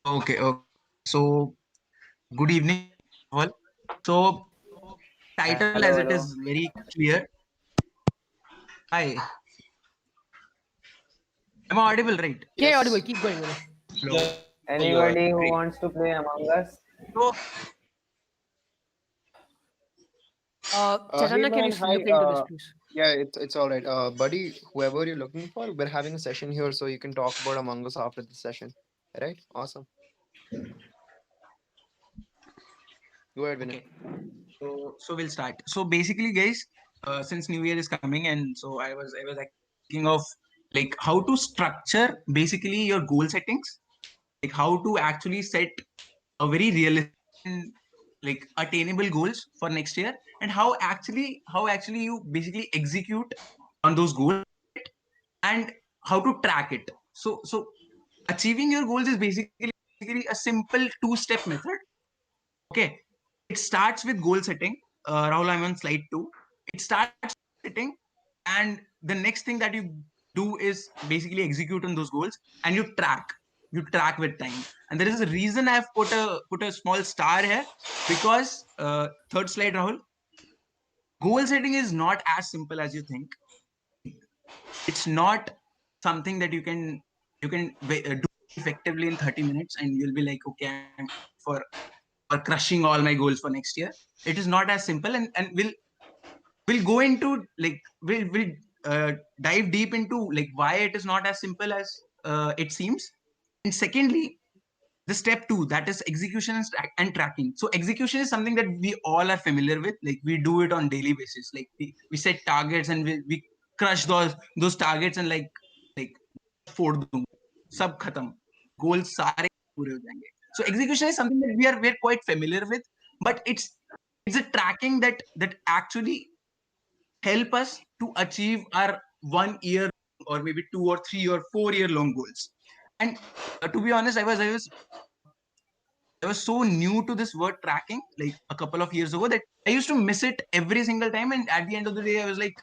Okay, okay. So, good evening, all. So, title as Hello, it hello. is very clear. Hi, am I audible, right? Yeah, audible. Yes. Keep going, brother. Hello. Anybody Okay, who wants great. to play Among Us? So, Hey Chaitanya, can man, you hi. look into this, please? Yeah, it's all right. Buddy, whoever you're looking for, we're having a session here, so you can talk about Among Us after the session. Right? Awesome. Go ahead, Vinay. okay. So we'll start. So basically, guys, since New Year is coming, and so I was like thinking of like how to structure basically your goal settings, like how to actually set a very realistic and like attainable goals for next year, and how actually you basically execute on those goals and how to track it. So achieving your goals is basically a simple two-step method. Okay, it starts with goal setting. Rahul, I'm on slide 2. It starts setting, and the next thing that you do is basically execute on those goals, and you track. You track with time, and there is a reason I've put a small star here because third slide, Rahul. Goal setting is not as simple as you think. It's not something that you can do effectively in 30 minutes, and you'll be like, okay, I'm for for crushing all my goals for next year. It is not as simple, and we'll go into like we'll dive deep into like why it is not as simple as it seems. And secondly, the step 2, that is execution and tracking. So execution is something that we all are familiar with, like we do it on daily basis, like we set targets and we crush those targets and like फोड़ दूंगा सब खत्म goals सारे पूरे हो जाएंगे. So execution is something that we're quite familiar with, but it's a tracking that actually help us to achieve our 1 year or maybe 2 or 3 or 4 year long goals. And to be honest, I was so new to this word tracking like a couple of years ago that I used to miss it every single time. And at the end of the day, I was like,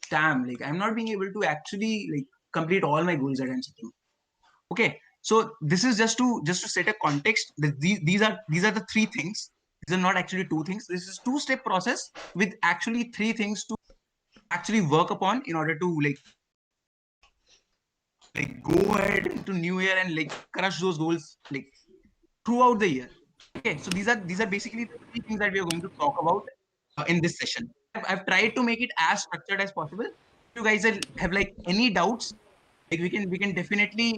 damn, like I'm not being able to actually like complete all my goals that I'm setting. Okay, so this is just to set a context that these are the three things. These are not actually two things. This is two-step process with actually three things to actually work upon in order to like go ahead into new year and like crush those goals like throughout the year. Okay, so these are basically the three things that we are going to talk about in this session. I've tried to make it as structured as possible. If you guys have like any doubts, like we can definitely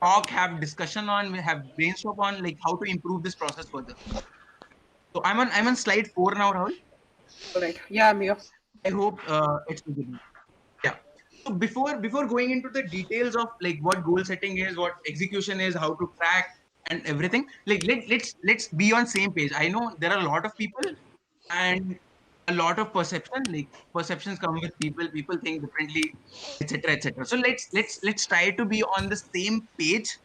talk, have discussion on, we have brainstorm on like how to improve this process further. So I'm on slide 4 now, Rahul. All right. Yeah, I'm here. I hope it's visible. Yeah. So before going into the details of like what goal setting is, what execution is, how to track and everything, like let's be on same page. I know there are a lot of people and a lot of perception. Like perceptions come with people. People think differently, etc., etc. So let's try to be on the same page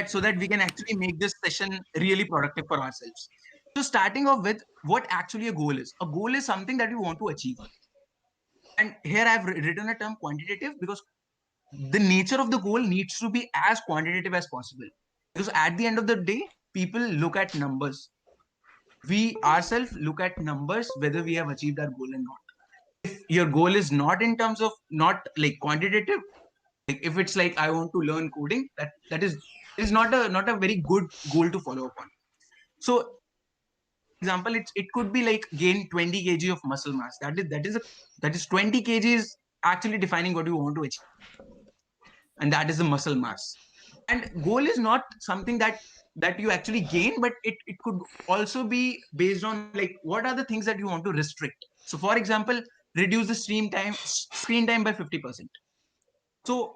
so that we can actually make this session really productive for ourselves. So starting off with what actually a goal is. A goal is something that we want to achieve. And here I've written a term quantitative because the nature of the goal needs to be as quantitative as possible. Because at the end of the day, people look at numbers. We ourselves look at numbers whether we have achieved our goal or not. If your goal is not in terms of not like quantitative, like if it's like I want to learn coding, that is not a very good goal to follow upon. So example, it could be like gain 20 kg of muscle mass. That is 20 kg is actually defining what you want to achieve, and that is the muscle mass. And goal is not something that you actually gain, but it could also be based on like what are the things that you want to restrict. So for example, reduce the screen time by 50%. So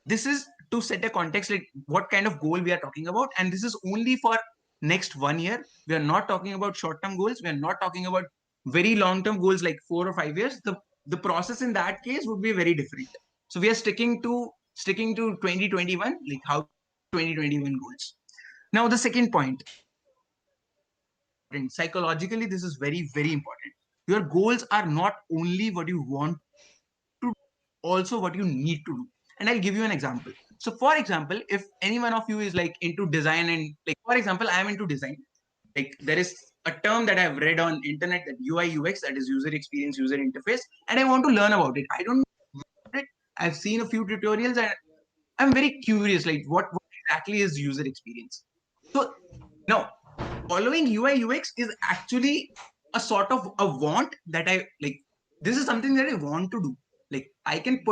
this is to set a context like what kind of goal we are talking about, and this is only for next 1 year. We are not talking about short term goals. We are not talking about very long term goals like 4 or 5 years. The process in that case would be very different. So we are sticking to 2021, like how 2021 goals. Now the second point, and psychologically this is very very important. Your goals are not only what you want to, also what you need to do. And I'll give you an example. So for example, if any one of you is like into design and like, for example, I am into design. Like there is a term that I've read on internet that UI UX, that is user experience, user interface, and I want to learn about it. I don't know about it. I've seen a few tutorials and I'm very curious, like what exactly is user experience? So now following UI UX is actually a sort of a want that I like. This is something that I want to do. Like I can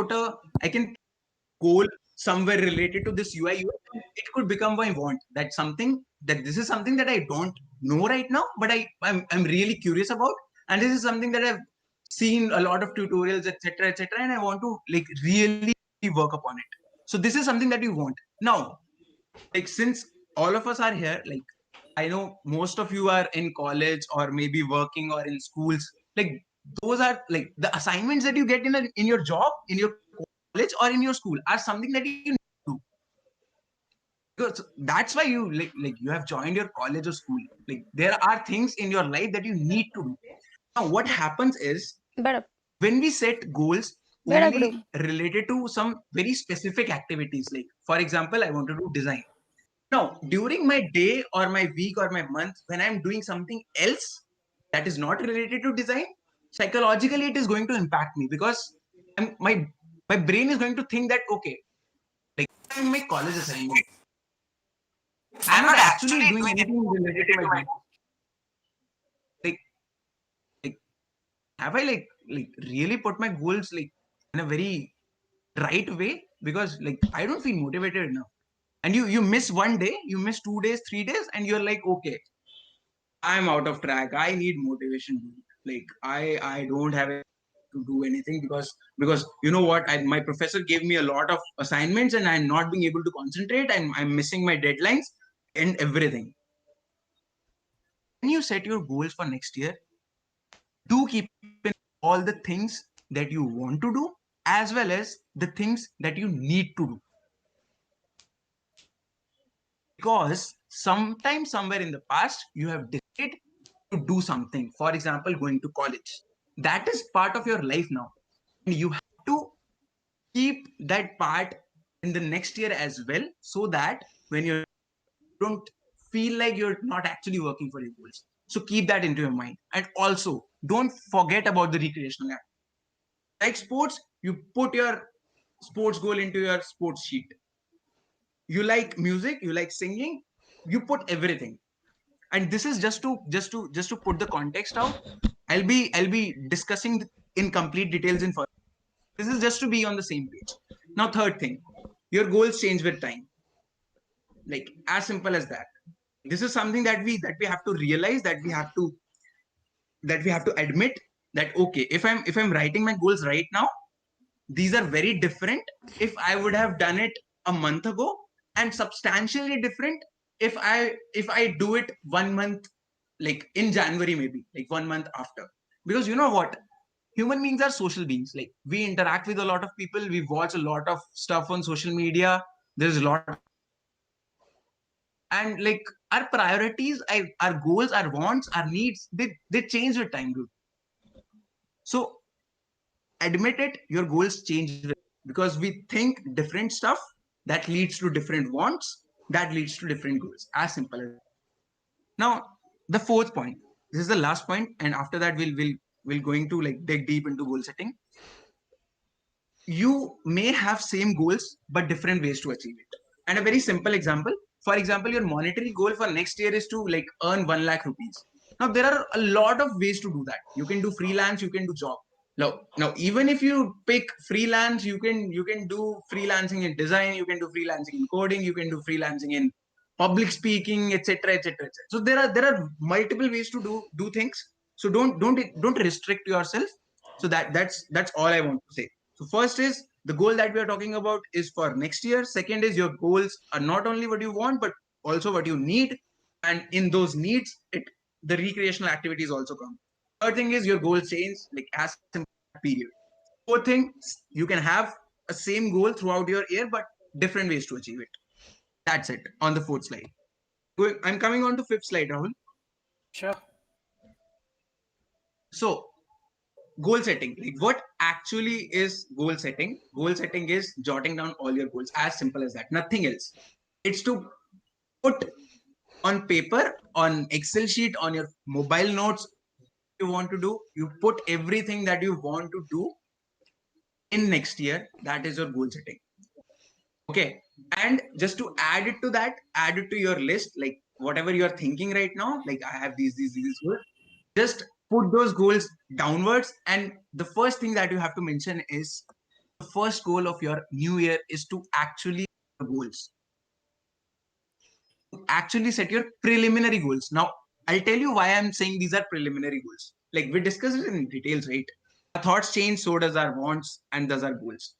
goal somewhere related to this UI UX. It could become my want. That's something that this is something that I don't know right now, but I'm really curious about, and this is something that I've seen a lot of tutorials, etc., and I want to like really work upon it. So this is something that you want now. Like since all of us are here, like I know most of you are in college or maybe working or in schools. Like those are like the assignments that you get in your job, in your college or in your school are something that you do. Because that's why you like you have joined your college or school. Like there are things in your life that you need to do. Now what happens is Better, when we set goals better, Guru. only related to some very specific activities, like for example, I want to do design. Now, during my day or my week or my month, when I'm doing something else that is not related to design, psychologically it is going to impact me because my brain is going to think that okay, like I'm my college assignment. I'm not actually doing anything related to my goal. Like like have I like really put my goals like in a very right way? Because like I don't feel motivated enough. And you miss one day, you miss 2 days, 3 days, and you're like, okay, I'm out of track. I need motivation. Like I don't have to do anything because you know what? My professor gave me a lot of assignments and I'm not being able to concentrate and I'm missing my deadlines and everything. When you set your goals for next year, do keep in all the things that you want to do as well as the things that you need to do. Because sometime somewhere in the past you have decided to do something, for example going to college, that is part of your life now and you have to keep that part in the next year as well, so that when you don't feel like you're not actually working for your goals. So keep that into your mind, and also don't forget about the recreational act. Like sports, you put your sports goal into your sports sheet. You like music, you like singing, you put everything. And this is just to put the context out. I'll be discussing in complete details in further. This is just to be on the same page. Now third thing, your goals change with time. Like as simple as that. This is something that we have to realize, that we have to admit that okay, if I'm writing my goals right now, these are very different if I would have done it a month ago, and substantially different if I do it 1 month, like in January, maybe like 1 month after. Because you know what, human beings are social beings. Like we interact with a lot of people, we watch a lot of stuff on social media, there's a lot, and like our priorities, our goals, our wants, our needs, they change with time, dude. So admit it, your goals change because we think different stuff, that leads to different wants, that leads to different goals, as simple as that. Now the fourth point, this is the last point, and after that we'll going to like dig deep into goal setting. You may have same goals but different ways to achieve it. And a very simple example, for example, your monetary goal for next year is to like earn 1 lakh rupees. Now there are a lot of ways to do that. You can do freelance, you can do job. Now even if you pick freelance, you can do freelancing in design, you can do freelancing in coding, you can do freelancing in public speaking, etc., etc., etc. So there are multiple ways to do things. So don't restrict yourself. So that's all I want to say. So first is the goal that we are talking about is for next year. Second is your goals are not only what you want but also what you need, and in those needs, the recreational activities also come. Third thing is your goals change like as simple as period. Fourth thing, you can have a same goal throughout your year but different ways to achieve it. That's it on the fourth slide. I'm coming on to fifth slide, Rahul. Sure. So goal setting. Like what actually is goal setting? Goal setting is jotting down all your goals. As simple as that. Nothing else. It's to put on paper, on Excel sheet, on your mobile notes. You want to do. You put everything that you want to do in next year. That is your goal setting. Okay. And just to add it to that, add it to your list, like whatever you're thinking right now, like I have these goals. Just put those goals downwards. And the first thing that you have to mention is the first goal of your new year is to actually set goals. Actually set your preliminary goals. Now, I'll tell you why I'm saying these are preliminary goals. Like we discussed it in details, right? Our thoughts change, so does our wants, and does our goals.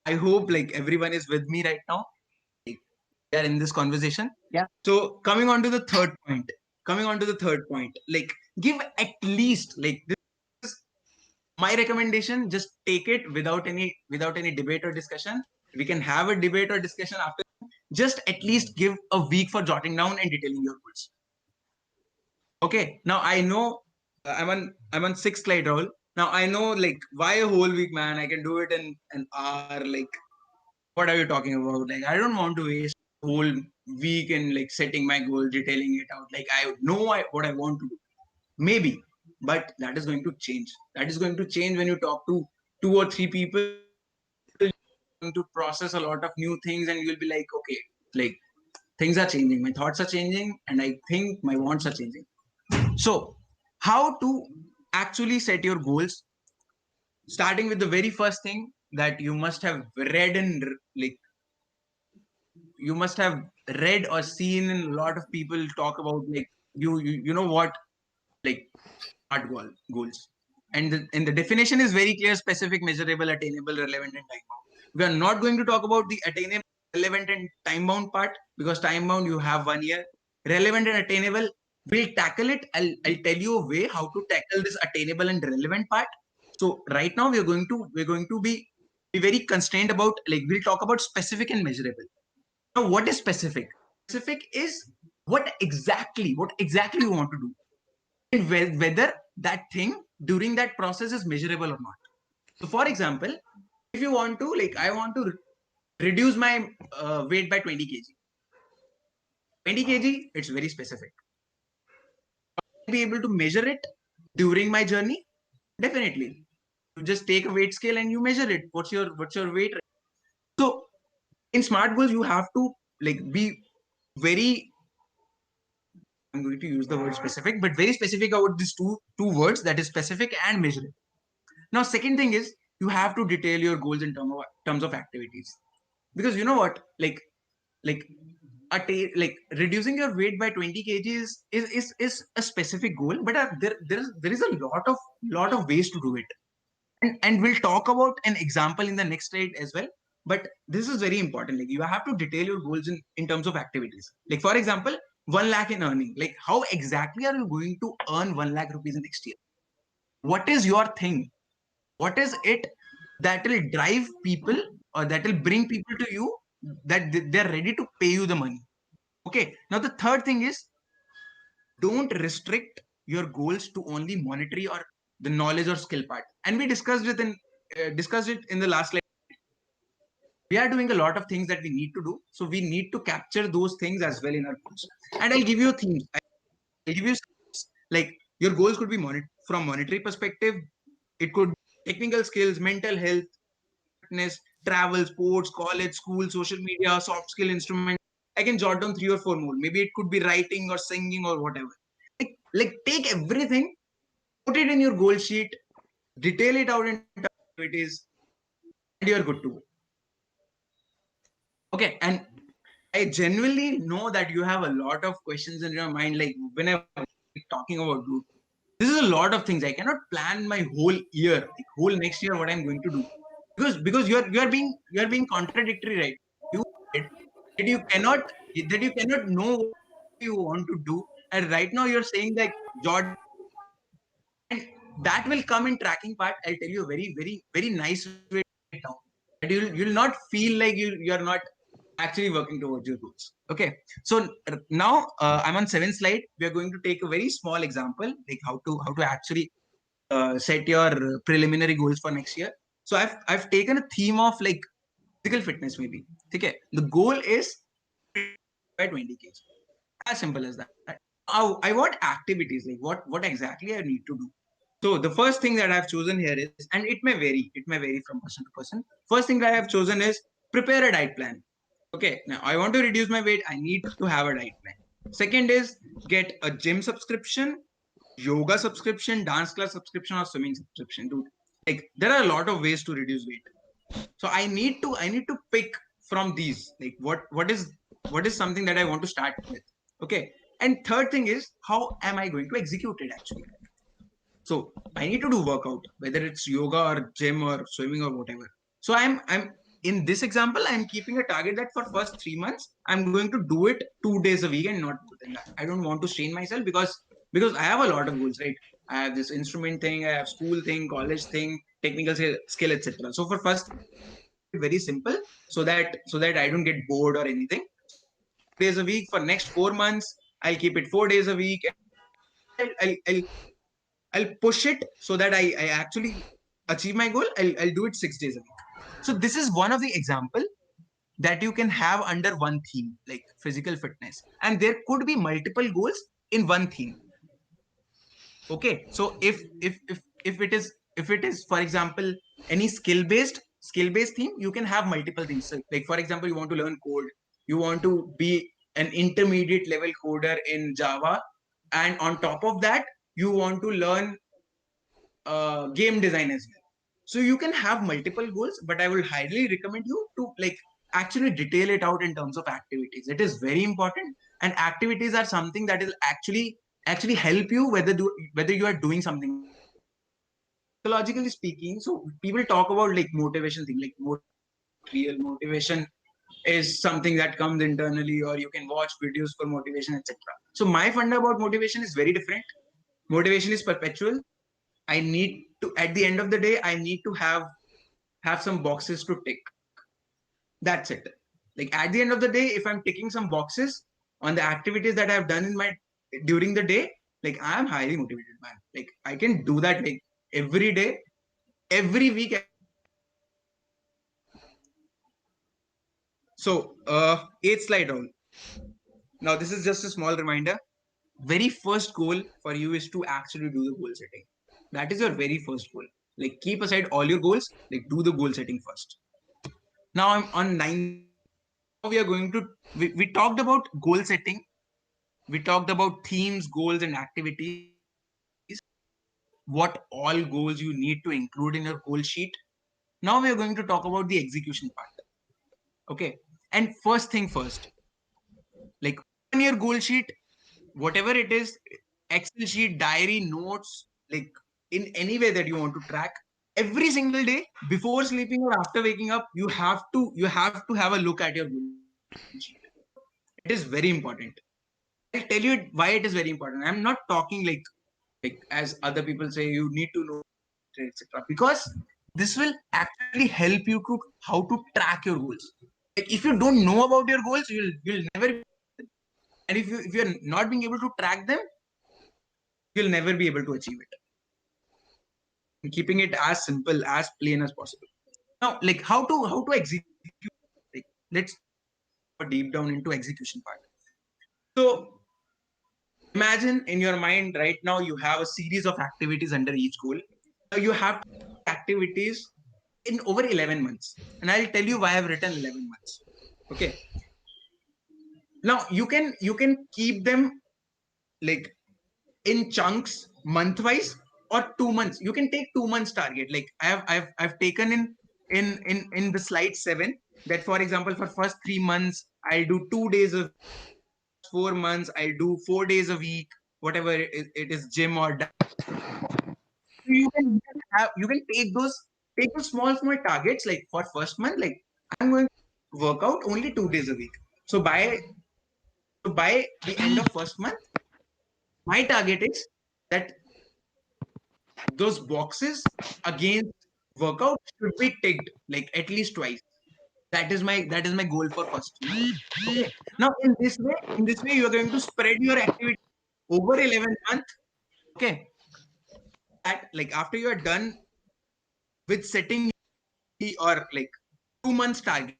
I hope like everyone is with me right now. Like, we are in this conversation. Yeah. So coming on to the third point. Like give at least like this is my recommendation. Just take it without any debate or discussion. We can have a debate or discussion after. Just at least give a week for jotting down and detailing your goals. Okay. Now I know I'm on sixth slide roll. Now I know like why a whole week, man. I can do it in an hour. Like what are you talking about? Like I don't want to waste a whole week in like setting my goal, detailing it out. Like I know what I want to do. Maybe, but that is going to change. That is going to change when you talk to 2 or 3 people. You're going to process a lot of new things, and you'll be like, okay, like things are changing. My thoughts are changing, and I think my wants are changing. So, how to actually set your goals? Starting with the very first thing that you must have read and like you must have read or seen in a lot of people talk about like you know what like art goals and the definition is very clear: specific, measurable, attainable, relevant, and time bound. We are not going to talk about the attainable, relevant, and time bound part because time bound you have 1 year. Relevant and attainable, we'll tackle it. I'll tell you a way how to tackle this attainable and relevant part. So right now we're going to be very constrained about like we'll talk about specific and measurable. Now what is specific? Specific is what exactly you want to do and whether that thing during that process is measurable or not. So for example, if you want to like I want to reduce my weight by 20 kg. 20 kg, it's very specific. I'll be able to measure it during my journey? Definitely. You just take a weight scale and you measure it. What's your weight? So in smart goals, you have to like be very, I'm going to use the word specific, but very specific about these two words, that is specific and measurable. Now, second thing is you have to detail your goals in terms of activities, because you know what, like like reducing your weight by 20 kgs is a specific goal, but there is a lot of ways to do it, and we'll talk about an example in the next slide as well. But this is very important. Like you have to detail your goals in terms of activities. Like for example, 1 lakh in earning. Like how exactly are you going to earn 1 lakh rupees in next year? What is your thing? What is it that will drive people or that will bring people to you that they're ready to pay you the money? Okay. Now the third thing is don't restrict your goals to only monetary or the knowledge or skill part. And we discussed it in the last slide. We are doing a lot of things that we need to do, so we need to capture those things as well in our goals. And I'll give you themes. I'll give you like your goals could be from monetary perspective. It could be technical skills, mental health, fitness, travel, sports, college, school, social media, soft skill, instrument. I can jot down 3 or 4 more. Maybe it could be writing or singing or whatever. Like take everything, put it in your goal sheet, detail it out in activities, and you're good to go. Okay, and I genuinely know that you have a lot of questions in your mind. Like whenever talking about group, this is a lot of things. I cannot plan my whole year, like whole next year, what I'm going to do, because you're being contradictory, right? You said that you cannot know what you want to do, and right now you're saying like Jordan, and that will come in tracking part. I'll tell you a very nice way down. That you'll not feel like you're not actually working towards your goals. Okay, so now I'm on 7th slide. We are going to take a very small example, like how to actually set your preliminary goals for next year. So I've taken a theme of like physical fitness maybe. Okay, the goal is by 20 kg. As simple as that. I want activities like what exactly I need to do. So the first thing that I've chosen here is, and it may vary from person to person. First thing that I've chosen is prepare a diet plan. Okay, now I want to reduce my weight. I need to have a diet plan. Second is get a gym subscription, yoga subscription, dance class subscription, or swimming subscription. Dude, like there are a lot of ways to reduce weight. So I need to pick from these. Like what is something that I want to start with. Okay. And third thing is how am I going to execute it actually? So I need to do workout, whether it's yoga or gym or swimming or whatever. So I'm in this example, I'm keeping a target that for first 3 months, I'm going to do it 2 days a week and not more than that. I don't want to strain myself because I have a lot of goals, right? I have this instrument thing, I have school thing, college thing, technical skill, etc. So for first, very simple, so that I don't get bored or anything. Days a week for next 4 months, I'll keep it 4 days a week. I'll push it so that I actually achieve my goal. I'll do it 6 days a week. So this is one of the example that you can have under one theme, like physical fitness, and there could be multiple goals in one theme. Okay, so if it is for example any skill based theme, you can have multiple things. So, like for example, you want to learn code, you want to be an intermediate level coder in Java, and on top of that, you want to learn game design as well. So you can have multiple goals, but I will highly recommend you to like actually detail it out in terms of activities. It is very important, and activities are something that will actually help you whether you are doing something. Psychologically speaking, so people talk about like motivation thing, like real motivation is something that comes internally, or you can watch videos for motivation, etc. So my funda about motivation is very different. Motivation is perpetual. I need to, at the end of the day, I need to have some boxes to tick. That's it. Like at the end of the day, if I'm ticking some boxes on the activities that I've done in my during the day, like I'm highly motivated, man. Like I can do that like every day, every week. So eighth slide on. Now this is just a small reminder. Very first goal for you is to actually do the goal setting. That is your very first goal. Like keep aside all your goals, like do the goal setting first. Now I'm on 9. We are going to we talked about goal setting, we talked about themes, goals, and activities, what all goals you need to include in your goal sheet. Now we are going to talk about the execution part. Okay, and first thing first, like on your goal sheet, whatever it is, Excel sheet, diary, notes, like in any way that you want to track, every single day before sleeping or after waking up, you have to have a look at your goal sheet. It is very important. I'll tell you why it is very important. I'm not talking like as other people say you need to know, etc. Because this will actually help you to how to track your goals. Like if you don't know about your goals, you'll never. And if you're not being able to track them, you'll never be able to achieve it. And keeping it as simple, as plain as possible. Now, like how to execute. Like let's go deep down into execution part. So imagine in your mind right now you have a series of activities under each goal. Now you have activities in over 11 months, and I'll tell you why I've written 11 months. Okay. Now you can keep them like in chunks month-wise or 2 months. You can take 2 months target. Like I've taken in the slide 7 that for example for first 3 months I'll do 2 days of 4 months I'll do 4 days a week, whatever it is, gym or you can take those small targets. Like for first month, like I'm going to work out only 2 days a week. So by the end of first month, my target is that those boxes against workout should be ticked like at least twice. That is my goal for first month. Okay. Now in this way you are going to spread your activity over 11 months. Okay. that, like after you are done with setting or like 2 months target,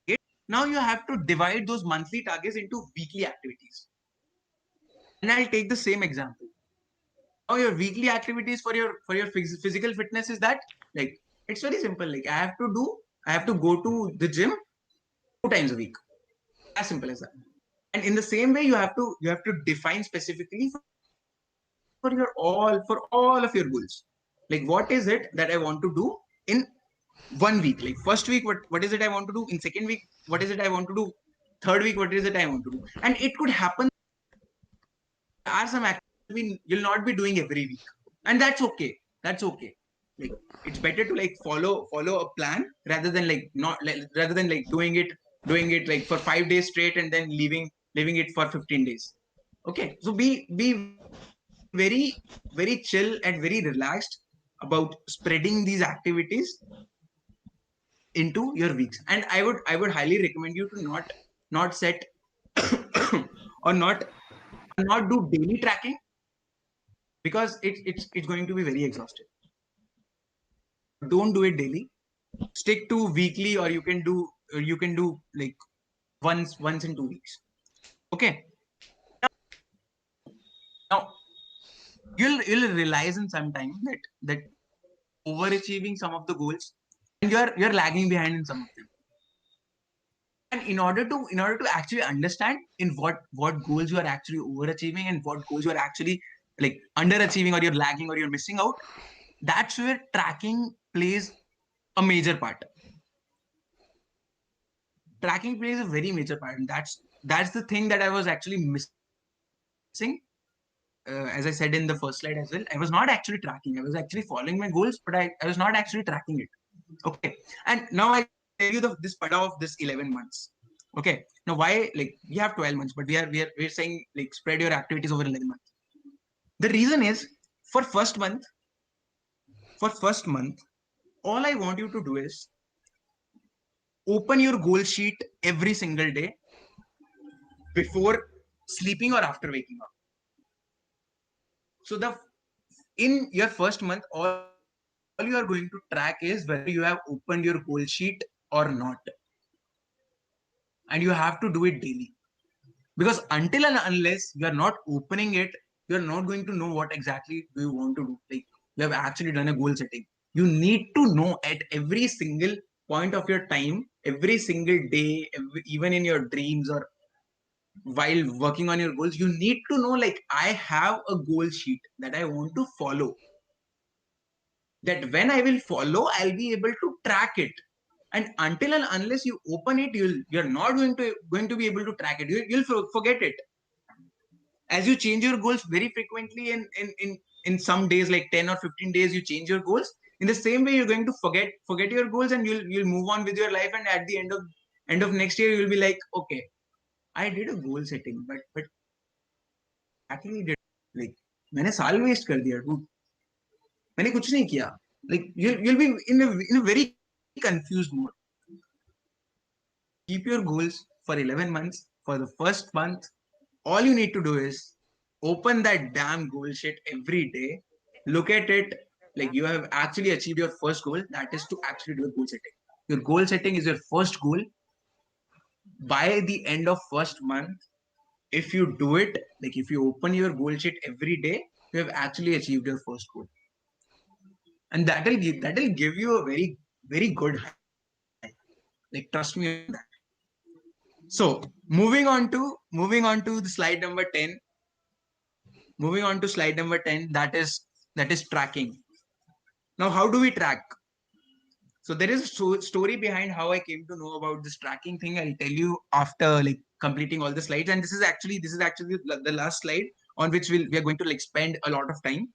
now you have to divide those monthly targets into weekly activities. And I'll take the same example. Now your weekly activities for your physical fitness is that, like, it's very simple. Like I have to go to the gym 2 times a week. As simple as that. And in the same way, you have to define specifically for all of your goals. Like what is it that I want to do in 1 week? Like first week, what is it I want to do? In second week, what is it I want to do? Third week, what is it I want to do? And it could happen. There are some activities you'll not be doing every week, and that's okay. That's okay. Like it's better to like follow a plan rather than like not rather than like doing it like for 5 days straight and then leaving it for 15 days. Okay, so be very chill and very relaxed about spreading these activities into your weeks. And I would highly recommend you to not set or not do daily tracking, because it's going to be very exhausting. Don't do it daily. Stick to weekly, or you can do like once in 2 weeks. Okay. Now you'll realize in some time that overachieving some of the goals and you're lagging behind in some of them. And in order to actually understand in what goals you are actually overachieving and what goals you are actually like underachieving, or you're lagging, or you're missing out, that's where tracking plays a major part. Tracking plays a very major part, and that's the thing that I was actually missing. As I said in the first slide as well, I was not actually tracking. I was actually following my goals, but I was not actually tracking it. Okay. And now I tell you this part of this 11 months. Okay. Now why, like we have 12 months, but we're saying like spread your activities over 11 months. The reason is for first month, all I want you to do is open your goal sheet every single day before sleeping or after waking up. So in your first month, all you are going to track is whether you have opened your goal sheet or not. And you have to do it daily. Because until and unless you are not opening it, you're not going to know what exactly do you want to do. Like you have actually done a goal setting. You need to know at every single point of your time, every single day, even in your dreams or while working on your goals, you need to know, like, I have a goal sheet that I want to follow. That when I will follow, I'll be able to track it. And until and unless you open it, you're not going to be able to track it. You'll forget it. As you change your goals very frequently in some days, like 10 or 15 days, you change your goals. In the same way, you're going to forget your goals, and you'll move on with your life. And at the end of next year, you'll be like, okay, I did a goal setting, but actually did, like मैंने साल waste कर दिया dude. मैंने कुछ नहीं किया. Like you'll be in a very confused mode. Keep your goals for 11 months. For the first month, all you need to do is open that damn goal sheet every day. Look at it like you have actually achieved your first goal. That is to actually do a goal setting. Your goal setting is your first goal. By the end of first month, if you do it, like if you open your goal sheet every day, you have actually achieved your first goal. And that'll give you a very good high. Like trust me on that. So moving on to the slide number 10. Moving on to slide number 10, that is tracking. Now, how do we track? So there is a story behind how I came to know about this tracking thing. I'll tell you after like completing all the slides. And this is actually the last slide on which we are going to like spend a lot of time.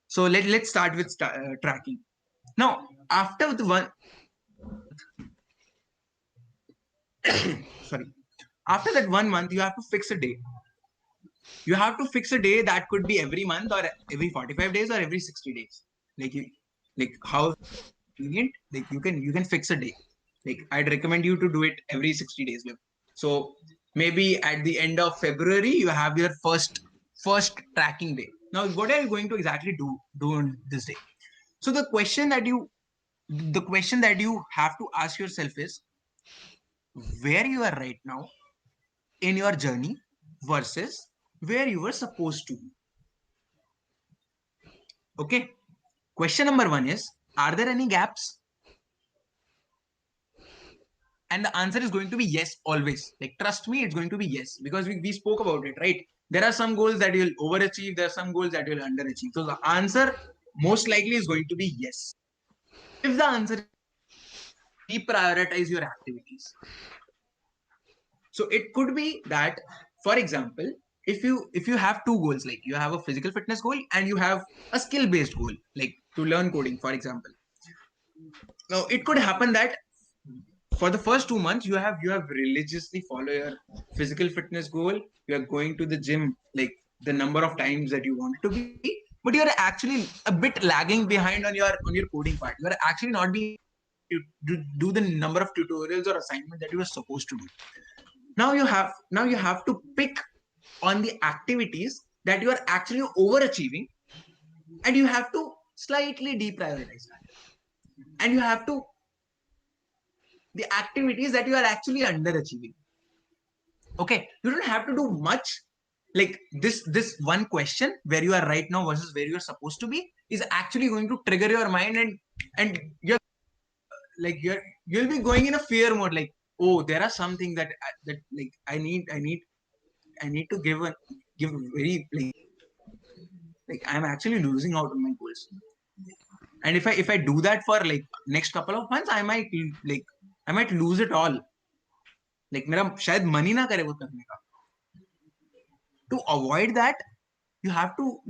So let's start with tracking. Now, after the one, sorry, after that 1 month, you have to fix a day. You have to fix a day that could be every month or every 45 days or every 60 days. Like how convenient. Like you can fix a day. Like I'd recommend you to do it every 60 days. So maybe at the end of February, you have your first tracking day. Now, what are you going to exactly do on this day? So the question that you have to ask yourself is where you are right now in your journey versus where you were supposed to be. Okay. Question number 1 is, are there any gaps? And the answer is going to be yes, always. Like, trust me, it's going to be yes, because we spoke about it, right? There are some goals that you'll overachieve, there are some goals that you'll underachieve. So the answer most likely is going to be yes. If the answer is, reprioritize your activities. So it could be that, for example, if you have two goals, like you have a physical fitness goal and you have a skill based goal, like to learn coding, for example. Now it could happen that for the first 2 months you have religiously follow your physical fitness goal. You are going to the gym like the number of times that you want to be, but you're actually a bit lagging behind on your coding part. You are actually not being to do the number of tutorials or assignments that you were supposed to do. Now you have to pick on the activities that you are actually overachieving, and you have to slightly deprioritize that, and you have to the activities that you are actually underachieving. Okay, you don't have to do much. Like this one question where you are right now versus where you're supposed to be is actually going to trigger your mind, and you're like you'll be going in a fear mode, like, oh, there are something that like I need to give very like I'm actually losing out on my goals. And if I do that for like next couple of months, I might lose it all. Like मेरा शायद मन ही ना करे वो करने का. To avoid that, you have to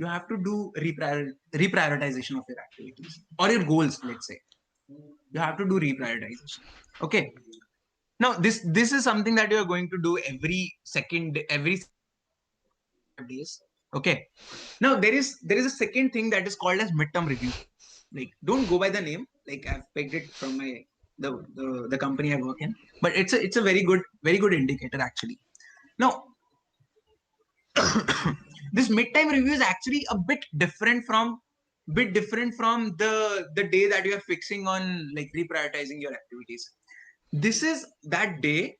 do reprioritization of your activities or your goals. Let's say you have to do reprioritization. Okay. Now this is something that you are going to do every days. Okay. Now there is a second thing that is called as midterm review. Like, don't go by the name. Like, I've picked it from my the company I work in, but it's a very good indicator actually. Now this midtime review is actually a bit different from the day that you are fixing on like reprioritizing your activities. This is that day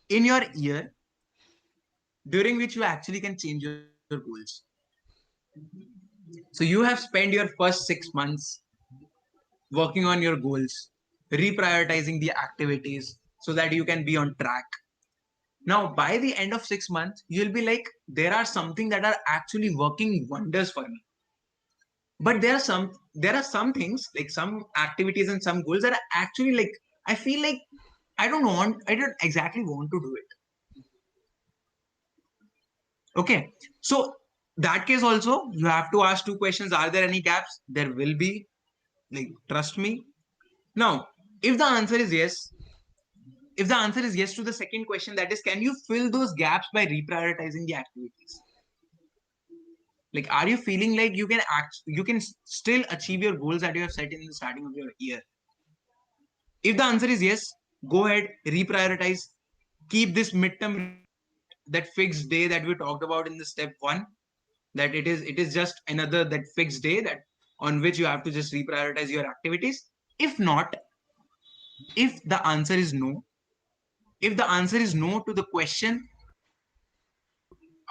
in your year during which you actually can change your goals. So you have spent your first 6 months working on your goals, reprioritizing the activities so that you can be on track. Now, by the end of 6 months, you'll be like, there are something that are actually working wonders for me. But there are some things, like some activities and some goals that are actually like, I feel like I don't exactly want to do it. Okay. So that case also, you have to ask two questions. Are there any gaps? There will be. Like, trust me. Now, if the answer is yes, to the second question, that is, can you fill those gaps by reprioritizing the activities? Like, are you feeling like you can still achieve your goals that you have set in the starting of your year? If the answer is yes, go ahead, reprioritize, keep this midterm, that fixed day that we talked about in the step 1, that it is just another that fixed day that on which you have to just reprioritize your activities. If not, if the answer is no, to the question,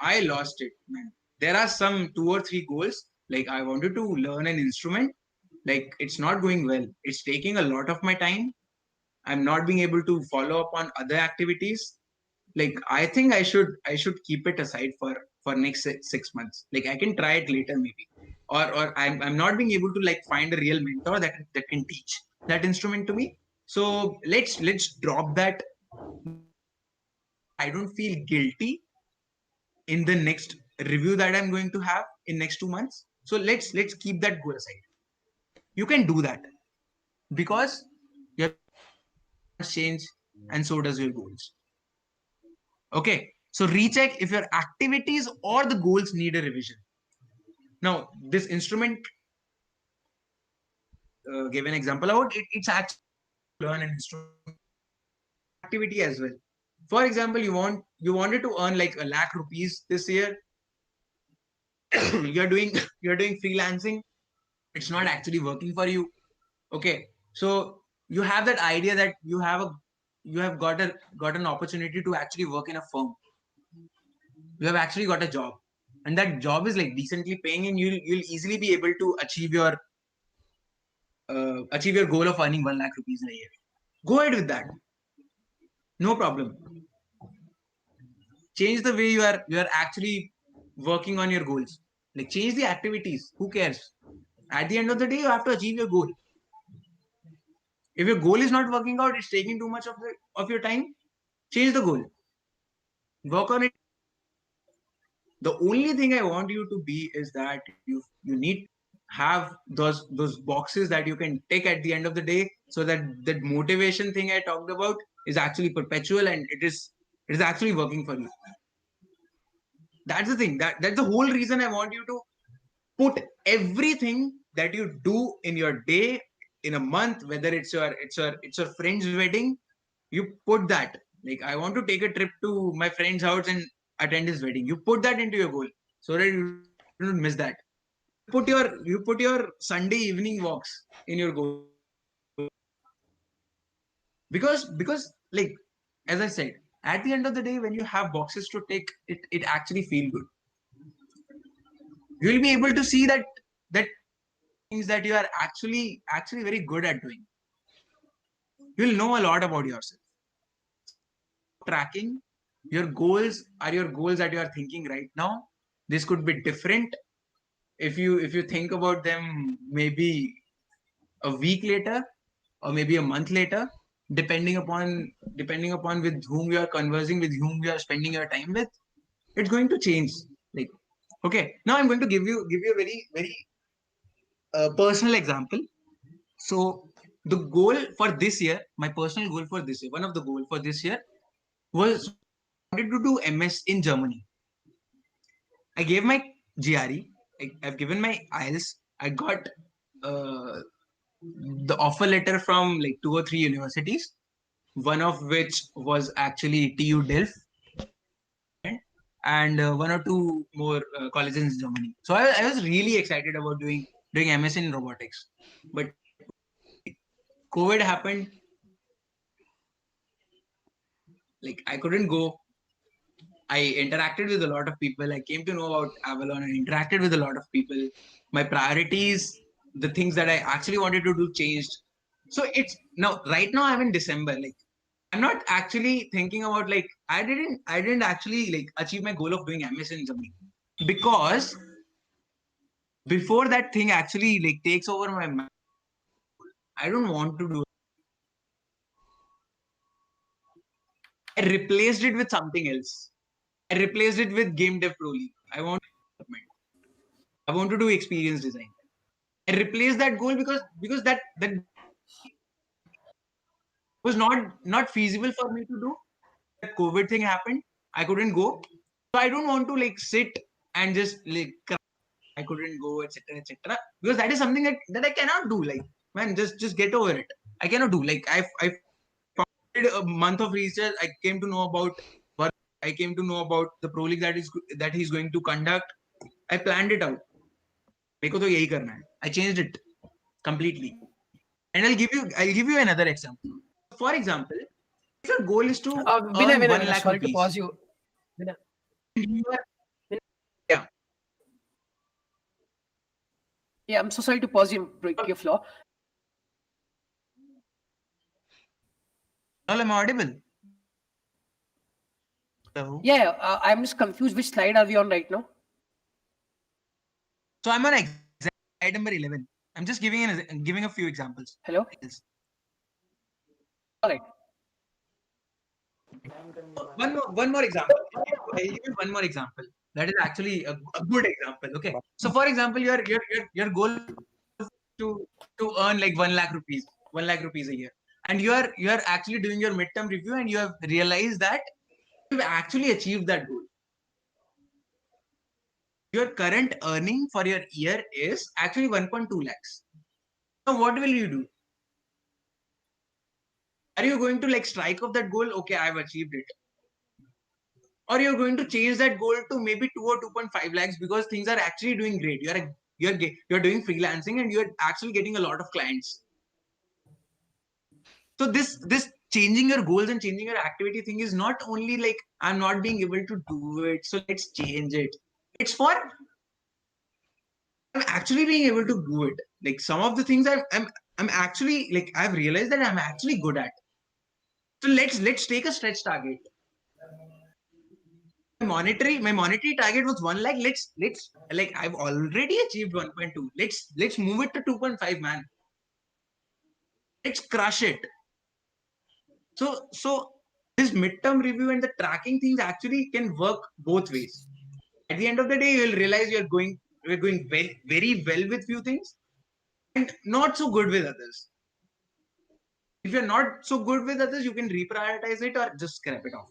I lost it, man. There are some 2 or 3 goals. Like, I wanted to learn an instrument. Like, it's not going well. It's taking a lot of my time. I'm not being able to follow up on other activities. Like, I think I should keep it aside for next 6 months. Like, I can try it later maybe. Or I'm not being able to like find a real mentor that can teach that instrument to me. So let's drop that. I don't feel guilty in the next review that I'm going to have in next 2 months. So let's keep that goal aside. You can do that because your change and so does your goals. Okay, so recheck if your activities or the goals need a revision. Now, this instrument, give an example about it. It's actually learn an instrument activity as well. For example, you wanted to earn like 1 lakh rupees this year. you're doing freelancing it's not actually working for you. Okay, so you have that idea that you have got an opportunity to actually work in a firm. You have actually got a job, and that job is like decently paying, and you'll easily be able to achieve your goal of earning 1 lakh rupees in a year. Go ahead with that, no problem. Change the way you are actually working on your goals. Like, change the activities. Who cares? At the end of the day, you have to achieve your goal. If your goal is not working out, it's taking too much of your time, change the goal, work on it. The only thing I want you to be is that you need to have those boxes that you can tick at the end of the day, so that that motivation thing I talked about is actually perpetual, and it is actually working for you. That's the thing. That's the whole reason I want you to put everything that you do in your day, in a month, whether it's your friend's wedding, you put that. Like, I want to take a trip to my friend's house and attend his wedding. You put that into your goal, so that you don't miss that. You put your Sunday evening walks in your goal, because like, as I said, at the end of the day, when you have boxes to tick, it actually feel good. You will be able to see that things that you are actually very good at doing. You'll know a lot about yourself. Tracking your goals are your goals that you are thinking right now. This could be different if you think about them maybe a week later, or maybe a month later, depending upon with whom you are conversing, with whom you are spending your time with. It's going to change. Like, okay, now I'm going to give you a very very personal example. So the goal for this year, my personal goal for this year, one of the goals for this year was, I wanted to do MS in Germany. I gave my GRE. I've given my IELTS. I got uh, the offer letter from like 2 or 3 universities, one of which was actually TU Delft, and 1 or 2 more colleges in Germany. So I was really excited about doing MS in robotics. But COVID happened. Like, I couldn't go. I interacted with a lot of people. I came to know about Avalon and interacted with a lot of people. My priorities, the things that I actually wanted to do, changed. So it's now, right now I'm in December. Like, I'm not actually thinking about, like, I didn't actually like achieve my goal of doing MS in Germany, because before that thing actually like takes over my mind, I don't want to do it. I replaced it with something else. I replaced it with Game Dev Pro League. I want to do experience design. I replaced that goal because that was not feasible for me to do. That COVID thing happened. I couldn't go. So I don't want to like sit and just like cry. I couldn't go, etc., etc. Because that is something that I cannot do. Like, man, just get over it. I cannot do. Like, I did a month of research. I came to know about work. I came to know about the pro league that he's going to conduct. I planned it out. मेरे को तो यही करना है. I changed it completely. And I'll give you another example. For example, if your goal is to Vinay, earn 1 Vinay, lakh sorry to rupees, pause you. Vinay, you are, yeah. yeah, I'm so sorry to pause you and break your flow. Now I'm audible. Hello? Yeah, I'm just confused. Which slide are we on right now? So I'm on slide number 11. I'm just giving a few examples. Hello? All right. One more example. I'll give you one more example. That is actually a good example. Okay. So for example, your goal is to earn like 1 lakh rupees a year, and you are actually doing your midterm review, and you have realized that you've actually achieved that goal. Your current earning for your year is actually 1.2 lakhs. Now, what will you do? Are you going to like strike off that goal? Okay, I've achieved it. Or you're going to change that goal to maybe 2 or 2.5 lakhs because things are actually doing great. you're doing freelancing and you're actually getting a lot of clients. So this changing your goals and changing your activity thing is not only like I'm not being able to do it, so let's change it. It's for I'm actually being able to do it. Like some of the things I'm actually like I've realized that I'm actually good at. So let's take a stretch target. My monetary target was 1 lakh. Let's like I've already achieved 1.2. Let's move it to 2.5, man. Let's crush it. So this midterm review and the tracking things actually can work both ways. At the end of the day, you'll realize we're going very, very well with few things and not so good with others. If you're not so good with others, you can reprioritize it or just scrap it off.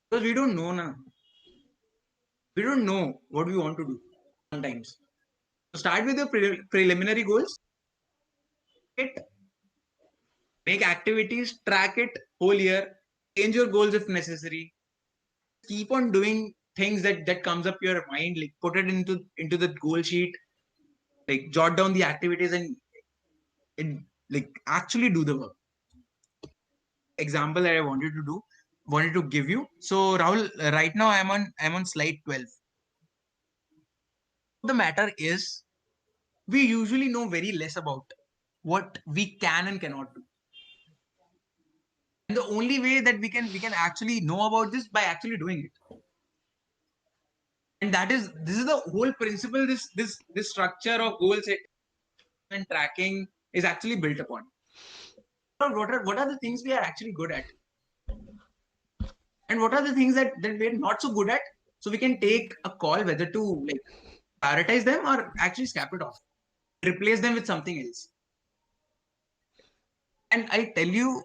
Because we don't know now. We don't know what we want to do sometimes. So start with your preliminary goals. Make activities, track it whole year, change your goals if necessary. Keep on doing things that comes up your mind, like put it into the goal sheet, like jot down the activities and like actually do the work. Example that I wanted to give you. So Rahul, right now I'm on slide 12. The matter is we usually know very less about what we can and cannot do. And the only way that we can actually know about this by actually doing it. And this is the whole principle this structure of goal setting and tracking is actually built upon. What are the things we are actually good at? And what are the things that we're not so good at? So we can take a call whether to like prioritize them or actually scrap it off. Replace them with something else. And I tell you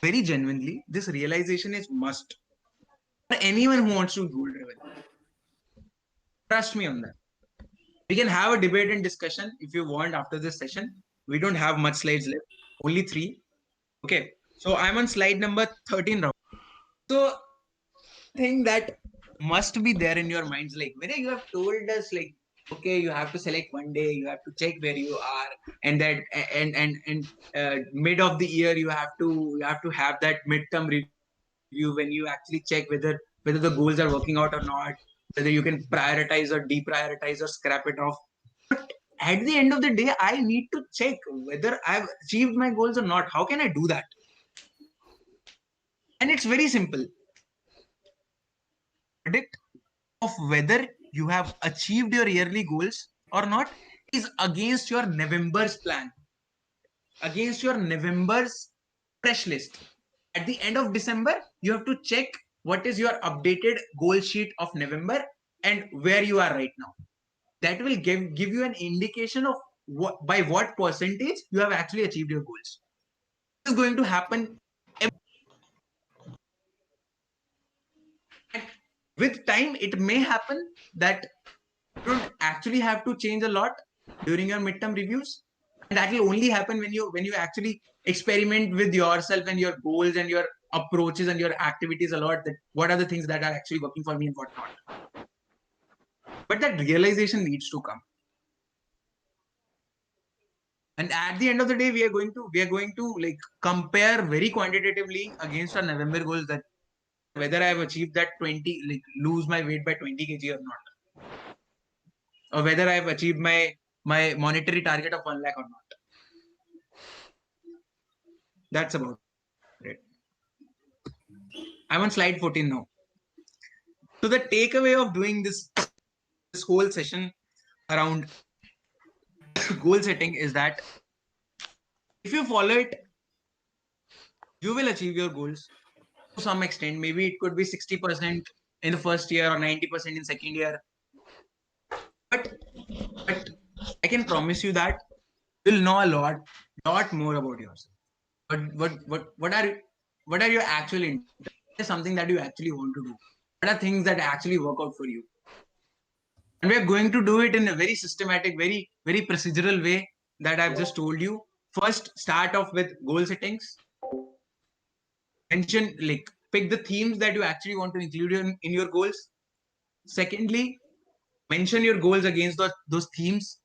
very genuinely, this realization is must for anyone who wants to goal driven. Trust me on that. We can have a debate and discussion if you want after this session. We don't have much slides left, only 3. Okay, so I'm on slide number 13 now. So thing that must be there in your minds, like when you have told us like, okay, you have to select one day, you have to check where you are, and that and mid of the year you have to have that midterm review when you actually check whether the goals are working out or not, whether you can prioritize or deprioritize or scrap it off. But at the end of the day, I need to check whether I've achieved my goals or not. How can I do that? And it's very simple. Predict of whether you have achieved your yearly goals or not is against your November's plan, against your November's fresh list. At the end of December, you have to check what is your updated goal sheet of November and where you are right now. That will give you an indication of by what percentage you have actually achieved your goals. This is going to happen. And with time, it may happen that you don't actually have to change a lot during your midterm reviews, and that will only happen when you actually experiment with yourself and your goals and your approaches and your activities a lot, that what are the things that are actually working for me and what not. But that realization needs to come, and at the end of the day we are going to like compare very quantitatively against our November goals, that whether I have achieved that 20, like lose my weight by 20 kg or not, or whether I have achieved my monetary target of 1 lakh or not. That's about it. I'm on slide 14 now. So the takeaway of doing this whole session around goal setting is that if you follow it, you will achieve your goals to some extent. Maybe it could be 60% in the first year or 90% in second year. But I can promise you that you'll know a lot more about yourself. What are your actual interests? What is something that you actually want to do? What are things that actually work out for you? And we're going to do it in a very systematic, very, very procedural way that I've just told you. First, start off with goal settings. Mention, like, pick the themes that you actually want to include in your goals. Secondly, mention your goals against those themes,